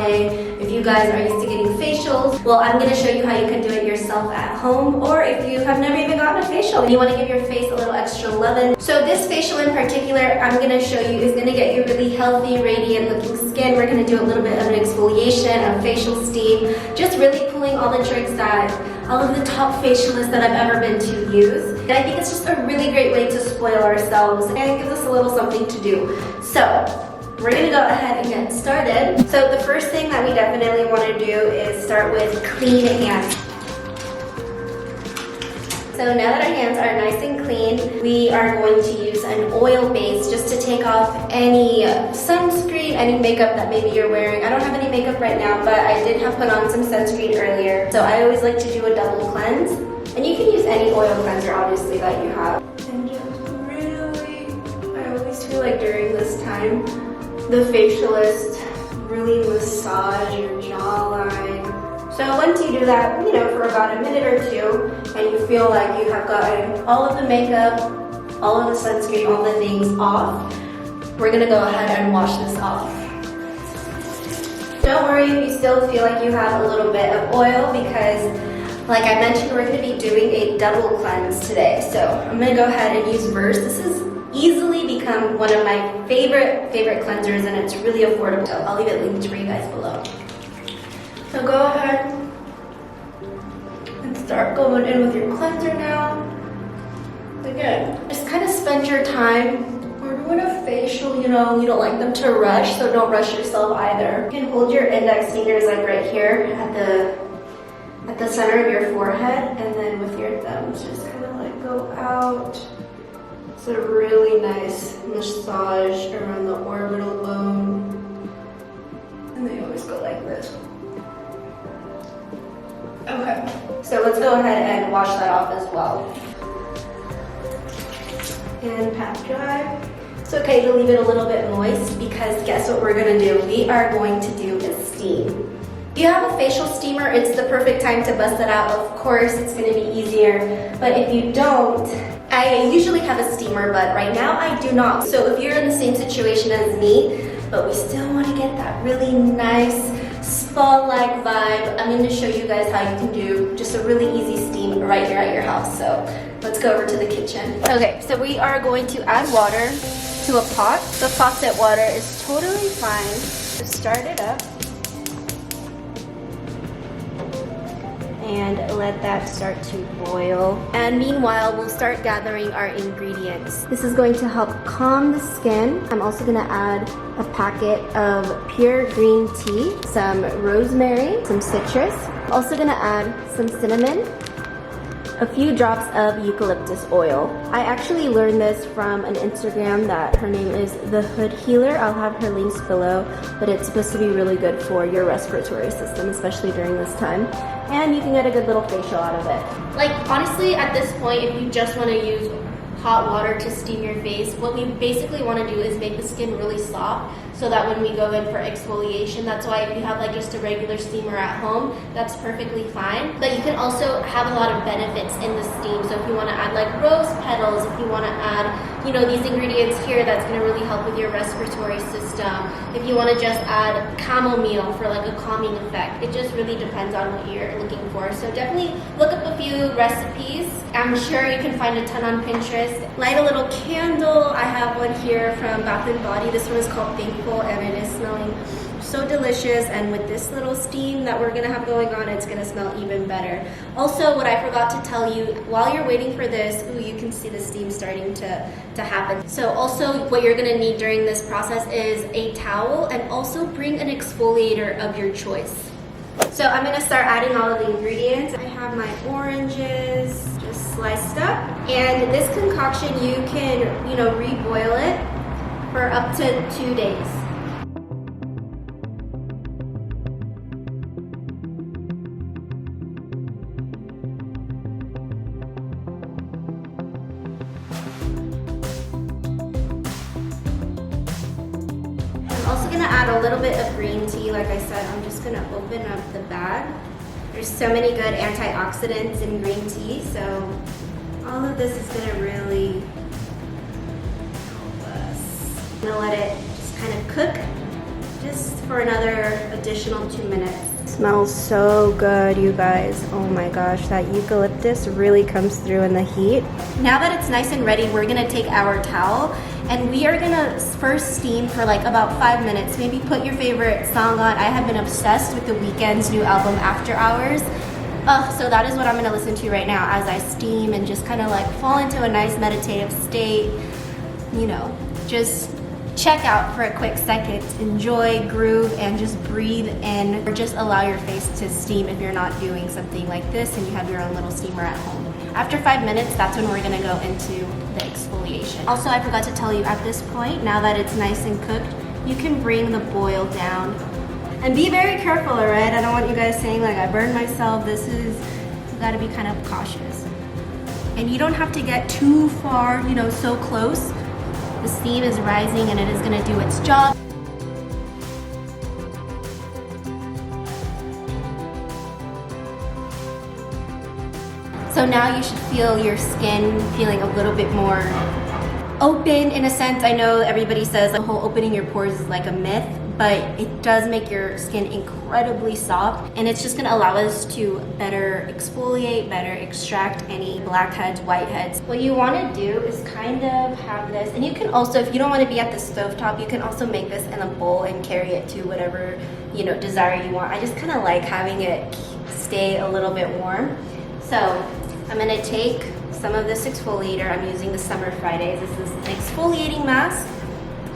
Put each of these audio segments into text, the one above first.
day. If you guys are used to getting facials, well, I'm gonna show you how you can do it yourself at home, or if you have never even gotten a facial and you wanna give your face a little extra loving. So this facial in particular, I'm gonna show you is gonna get you really healthy, radiant looking skin. We're gonna do a little bit of an exfoliation, a facial steam, just really pulling all the tricks that all of the top facialists that I've ever been to use. And I think it's just a really great way to spoil ourselves, and it gives us a little something to do. So we're gonna go ahead and get started. So the first thing that we definitely wanna do is start with clean hands. So now that our hands are nice and clean, we are going to use an oil base just to take off any sunscreen, any makeup that maybe you're wearing. I don't have any makeup right now, but I did have put on some sunscreen earlier. So I always like to do a double cleanse. And you can use any oil cleanser, obviously, that you have. And just really, I always feel like during this time, the facialist really massage your jawline. So once you do that, you know, for about a minute or two, and you feel like you have gotten all of the makeup, all of the sunscreen, all the things off, we're gonna go ahead and wash this off. Don't worry if you still feel like you have a little bit of oil, because like I mentioned, we're gonna be doing a double cleanse today. So I'm gonna go ahead and use Verse. This has easily become one of my favorite cleansers, and it's really affordable. So I'll leave it linked for you guys below. So go ahead and start going in with your cleanser now. Again, just kind of spend your time. We're doing a facial, you know, you don't like them to rush, so don't rush yourself either. You can hold your index fingers like right here at the center of your forehead, and then with your thumbs just kind of like go out. It's a really nice massage around the orbital bone. And they always go like this. Okay, so let's go ahead and wash that off as well. And pat dry. It's okay to leave it a little bit moist, because guess what we're gonna do? We are going to do a steam. If you have a facial steamer, it's the perfect time to bust it out. Of course, it's gonna be easier. But if you don't, I usually have a steamer, but right now I do not. So if you're in the same situation as me, but we still wanna get that really nice spa-like vibe, I'm gonna show you guys how you can do just a really easy steam right here at your house. So let's go over to the kitchen. Okay, so we are going to add water to a pot. The faucet water is totally fine. Just start it up. And let that start to boil. And meanwhile, we'll start gathering our ingredients. This is going to help calm the skin. I'm also gonna add a packet of pure green tea, some rosemary, some citrus. Also gonna add some cinnamon, a few drops of eucalyptus oil. I actually learned this from an Instagram that her name is The Hood Healer. I'll have her links below, but it's supposed to be really good for your respiratory system, especially during this time. And you can get a good little facial out of it. Like, honestly, at this point, if you just want to use hot water to steam your face, what we basically want to do is make the skin really soft, so that when we go in for exfoliation, that's why if you have like just a regular steamer at home, that's perfectly fine. But you can also have a lot of benefits in the steam. So if you want to add like rose petals, if you want to add, you know, these ingredients here, that's going to really help with your respiratory system. If you want to just add chamomile for like a calming effect, it just really depends on what you're looking for. So definitely look up a few recipes. I'm sure you can find a ton on Pinterest. Light a little candle. I have one here from Bath & Body. This one is called Thankful, and it is smelling so delicious. And with this little steam that we're gonna have going on, it's gonna smell even better. Also, what I forgot to tell you, while you're waiting for this, ooh, you can see the steam starting to happen. So also what you're gonna need during this process is a towel, and also bring an exfoliator of your choice. So I'm gonna start adding all of the ingredients. I have my oranges just sliced up, and this concoction you can, you know, reboil it for up to 2 days. I'm also gonna add a little bit of green tea. Like I said, I'm just gonna open up the bag. There's so many good antioxidants in green tea, so all of this is gonna really help us. I'm gonna let it just kind of cook just for another additional 2 minutes. Smells so good, you guys. Oh my gosh, that eucalyptus really comes through in the heat. Now that it's nice and ready, we're gonna take our towel and we are gonna first steam for like about 5 minutes. Maybe put your favorite song on. I have been obsessed with The Weeknd's new album, After Hours. So that is what I'm gonna listen to right now as I steam and just kind of like fall into a nice meditative state. You know, just check out for a quick second, enjoy, groove, and just breathe in, or just allow your face to steam if you're not doing something like this and you have your own little steamer at home. After 5 minutes, that's when we're gonna go into the exfoliation. Also, I forgot to tell you at this point, now that it's nice and cooked, you can bring the boil down. And be very careful, all right? I don't want you guys saying like, I burned myself. You gotta be kind of cautious. And you don't have to get too far, you know, so close. The steam is rising and it is gonna do its job. So now you should feel your skin feeling a little bit more open in a sense. I know everybody says the whole opening your pores is like a myth, but it does make your skin incredibly soft, and it's just gonna allow us to better exfoliate, better extract any blackheads, whiteheads. What you wanna do is kind of have this, and you can also, if you don't wanna be at the stovetop, you can also make this in a bowl and carry it to whatever, you know, desire you want. I just kinda like having it stay a little bit warm. So I'm gonna take some of this exfoliator. I'm using the Summer Fridays. This is an exfoliating mask.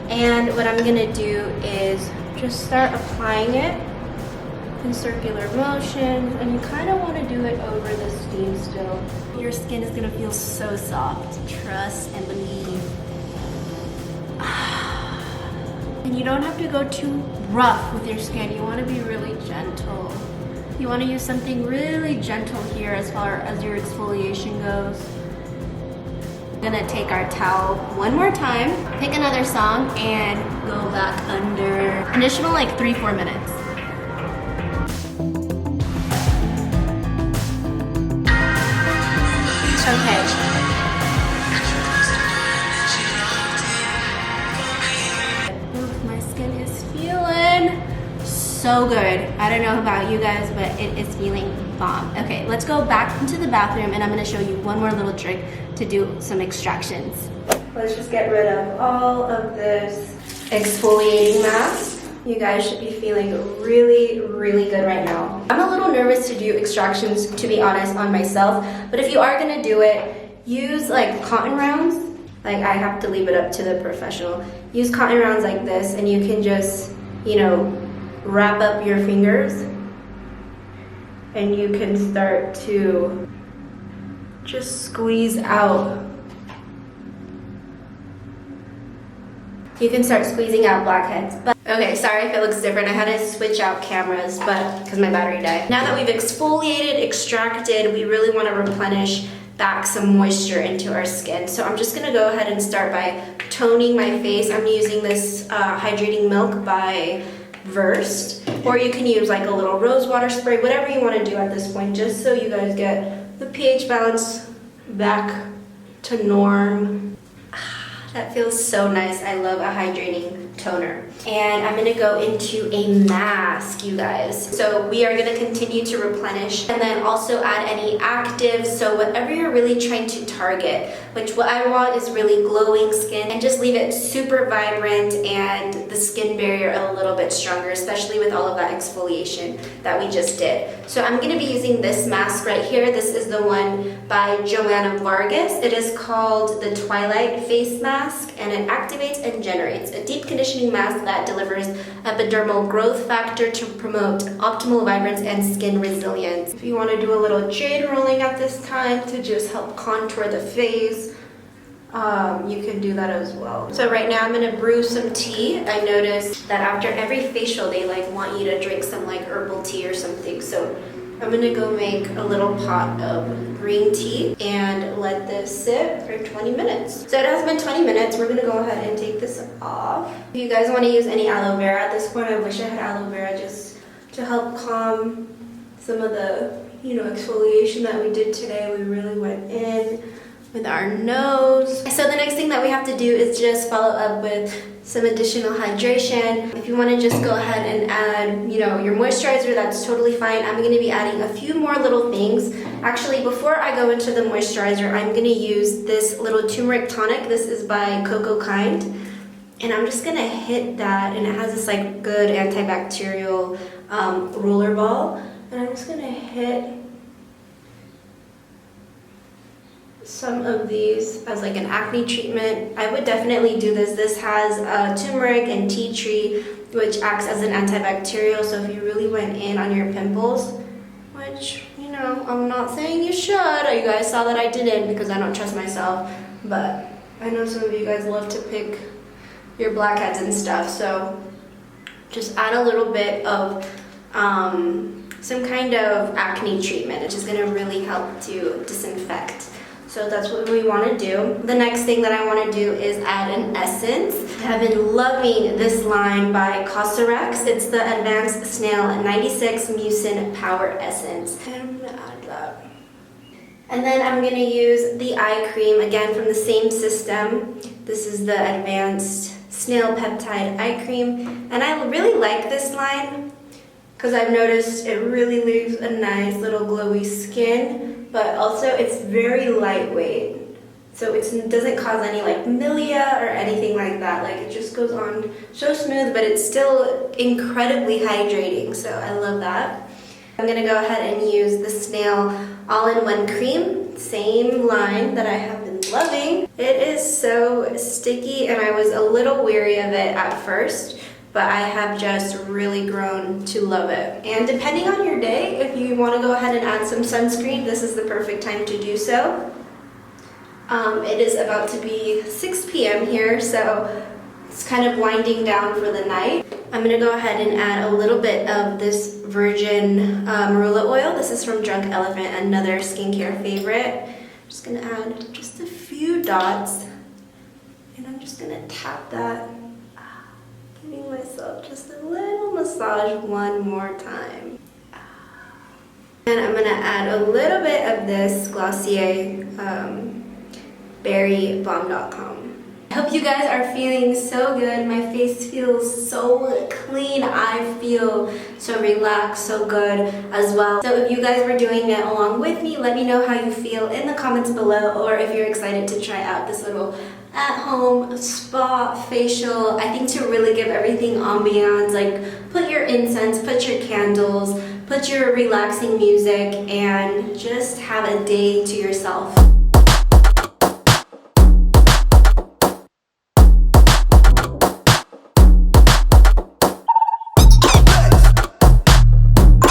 And what I'm gonna do is just start applying it in circular motions, and you kind of want to do it over the steam still. Your skin is gonna feel so soft. Trust and believe. And you don't have to go too rough with your skin. You want to be really gentle. You want to use something really gentle here as far as your exfoliation goes. Gonna take our towel one more time, pick another song, and go back under an additional like 3-4 minutes. Okay. My skin is feeling so good. I don't know about you guys, but it is feeling bomb. Okay, let's go back into the bathroom and I'm gonna show you one more little trick to do some extractions. Let's just get rid of all of this exfoliating mask. You guys should be feeling really, really good right now. I'm a little nervous to do extractions, to be honest, on myself, but if you are gonna do it, use like cotton rounds. Like, I have to leave it up to the professional. Use cotton rounds like this and you can just, you know, wrap up your fingers and you can start to just squeeze out. You can start squeezing out blackheads. But okay, sorry if it looks different. I had to switch out cameras, but because my battery died. Now that we've exfoliated, extracted, we really want to replenish back some moisture into our skin. So I'm just gonna go ahead and start by toning my face. I'm using this Hydrating Milk by Versed, or you can use like a little rose water spray, whatever you want to do at this point, just so you guys get the pH balance back to norm. That feels so nice. I love a hydrating toner. And I'm gonna go into a mask, you guys. So we are gonna continue to replenish and then also add any actives. So whatever you're really trying to target, which what I want is really glowing skin, and just leave it super vibrant and the skin barrier a little bit stronger, especially with all of that exfoliation that we just did. So I'm gonna be using this mask right here. This is the one by Joanna Vargas. It is called the Twilight Face Mask, and it activates and generates a deep conditioning mask that delivers epidermal growth factor to promote optimal vibrance and skin resilience. If you want to do a little jade rolling at this time to just help contour the face, you can do that as well. So right now I'm gonna brew some tea. I noticed that after every facial they like want you to drink some like herbal tea or something. So I'm gonna go make a little pot of green tea and let this sit for 20 minutes. So it has been 20 minutes. We're gonna go ahead and take this off. If you guys wanna use any aloe vera at this point, I wish I had aloe vera just to help calm some of the, you know, exfoliation that we did today. We really went in with our nose. So the next thing that we have to do is just follow up with some additional hydration. If you want to just go ahead and add, you know, your moisturizer, that's totally fine. I'm going to be adding a few more little things. Actually, before I go into the moisturizer, I'm going to use this little turmeric tonic. This is by Coco Kind. And I'm just going to hit that, and it has this like good antibacterial roller ball. And I'm just going to hit some of these as like an acne treatment. I would definitely do this. This has turmeric and tea tree, which acts as an antibacterial. So if you really went in on your pimples, which, you know, I'm not saying you should. You guys saw that I didn't because I don't trust myself. But I know some of you guys love to pick your blackheads and stuff. So just add a little bit of some kind of acne treatment, which is going to really help to disinfect. So that's what we want to do. The next thing that I want to do is add an essence. I have been loving this line by Cosrx. It's the Advanced Snail 96 Mucin Power Essence. And I'm going to add that. And then I'm going to use the eye cream, again from the same system. This is the Advanced Snail Peptide Eye Cream. And I really like this line because I've noticed it really leaves a nice little glowy skin. But also it's very lightweight, so it doesn't cause any like milia or anything like that. Like it just goes on so smooth, but it's still incredibly hydrating, so I love that. I'm gonna go ahead and use the Snail All-in-One Cream, same line that I have been loving. It is so sticky, and I was a little weary of it at first, but I have just really grown to love it. And depending on your day, if you want to go ahead and add some sunscreen, this is the perfect time to do so. It is about to be 6 p.m. here, so it's kind of winding down for the night. I'm gonna go ahead and add a little bit of this virgin marula oil. This is from Drunk Elephant, another skincare favorite. I'm just gonna add just a few dots, and I'm just gonna tap that, giving myself just a little massage one more time. And I'm gonna add a little bit of this Glossier Berry Balm.com. I hope you guys are feeling so good. My face feels so clean. I feel so relaxed, so good as well. So if you guys were doing it along with me, let me know how you feel in the comments below, or if you're excited to try out this little at-home spa facial. I think to really give everything ambiance, like put your incense, put your candles, put your relaxing music, and just have a day to yourself.